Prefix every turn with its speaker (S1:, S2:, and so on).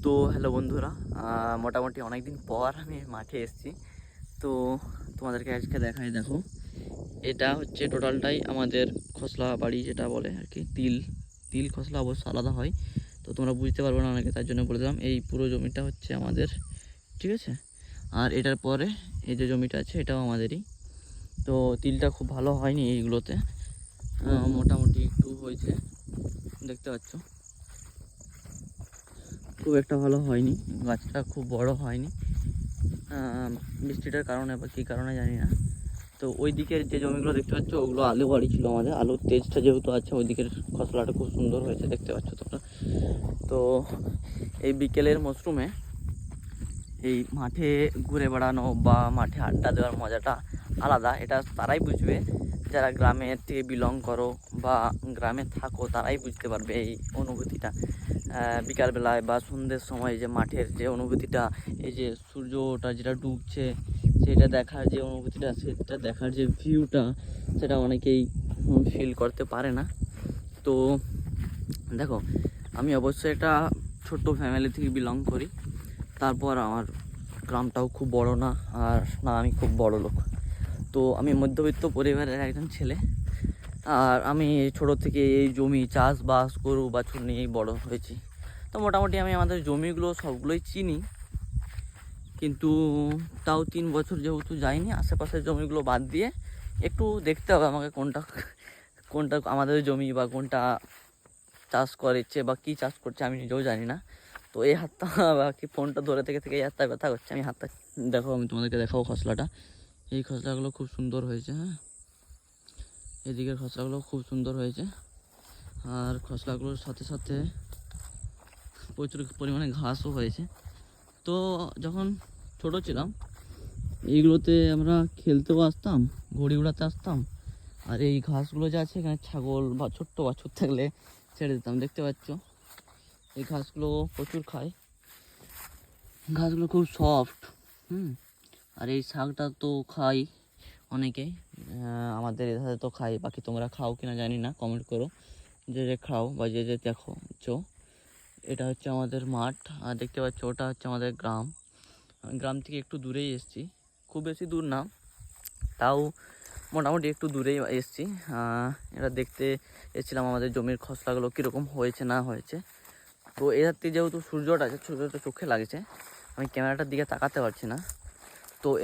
S1: তো হ্যালো বন্ধুরা, মোটামুটি অনেক দিন পর আমি মাঠে এসেছি। তো তোমাদেরকে আজকে দেখাই, দেখো এটা হচ্ছে টোটালটাই আমাদের খসলা বাড়ি, যেটা বলে আর কি তিল তিল খসলা অবশ্য আলাদা হয়। তো তোমরা বুঝতে পারবে না অনেকে, তার জন্য বলে দিলাম এই পুরো জমিটা হচ্ছে আমাদের, ঠিক আছে। আর এটার পরে এই যে জমিটা আছে এটাও আমাদেরই। তো তিলটা খুব ভালো হয়নি এইগুলোতে, মোটামুটি একটু হয়েছে, দেখতে পাচ্ছ খুব একটা ভালো হয়নি, গাছটা খুব বড় হয়নি, বৃষ্টিটার কারণে বা কী কারণে জানি না। তো ওই দিকের যে জমিগুলো দেখতে পাচ্ছ ওগুলো আলু বাড়ি ছিল আমাদের, আলুর তেজটা যেহেতু আছে ওই দিকের ফসলাটা খুব সুন্দর হয়েছে, দেখতে পাচ্ছ তোমরা। তো এই বিকেলের মরশুমে এই মাঠে ঘুরে বেড়ানো বা মাঠে আড্ডা দেওয়ার মজাটা আলাদা। এটা তারাই বুঝবে যারা গ্রামের থেকে বিলং করো বা গ্রামে থাকো, তারাই বুঝতে পারবে এই অনুভূতিটা। বিকালবেলায় বা সন্ধ্যের সময় যে মাঠের যে অনুভূতিটা, এই যে সূর্যটা যেটা ডুবছে সেটা দেখার যে অনুভূতিটা, সেটা দেখার যে ভিউটা, সেটা অনেকেই ফিল করতে পারে না। তো দেখো, আমি অবশ্যই একটা ছোট্ট ফ্যামিলি থেকে বিলং করি, তারপর আমার গ্রামটাও খুব বড় না, আর না আমি খুব বড় লোক। তো আমি মধ্যবিত্ত পরিবারের একজন ছেলে, আর আমি ছোট থেকে এই জমি চাষবাস গরু বাছুর নিয়েই বড় হয়েছি। তো মোটামুটি আমি আমাদের জমিগুলো সবগুলোই চিনি, কিন্তু তাও 3 বছর যেহেতু যাইনি, আশেপাশের জমিগুলো বাদ দিয়ে একটু দেখতে হবে আমাকে কোনটা কোনটা আমাদের জমি বা কোনটা চাষ করেছে বা কী চাষ করছে আমি নিজেও জানি না। তো এই হাতটা বা কি ফোনটা ধরে থেকে থেকে এই হাতটা ব্যথা করছে, আমি হাতটা দেখো, আমি তোমাদেরকে দেখাবো খসলাটা। এই খসলাগুলো খুব সুন্দর হয়েছে, হ্যাঁ, এদিকের খসলাগুলো খুব সুন্দর হয়েছে। আর খসলাগুলোর সাথে সাথে প্রচুর পরিমাণে ঘাসও হয়েছে। তো যখন ছোট ছিলাম এইগুলোতে আমরা খেলতেও আসতাম, ঘুড়ি উড়াতে আসতাম। আর এই ঘাসগুলো যা আছে এখানে ছাগল বা ছোট্ট বাছুর থাকলে ছেড়ে দিতাম, দেখতে পাচ্ছ এই ঘাসগুলো প্রচুর খায়, ঘাসগুলো খুব সফট। আর এই শাকটা তো খাই অনেকে, আমাদের এধারে তো খাই, বাকি তোমরা খাও কিনা জানি না, কমেন্ট করো যে যে খাও বা যে যে দেখো। এটা হচ্ছে আমাদের মাঠ, আর দেখতে পাচ্ছ ওটা হচ্ছে আমাদের গ্রাম। আমি গ্রাম থেকে একটু দূরেই এসেছি, খুব বেশি দূর না, তাও মোটামুটি একটু দূরেই এসেছি। এটা দেখতে এসেছিলাম আমাদের জমির খসলাগুলো কীরকম হয়েছে না হয়েছে। তো এর থেকে যেহেতু সূর্যটা আছে, সূর্যটা চোখে লাগছে, আমি ক্যামেরাটার দিকে তাকাতে পারছি না। তো এর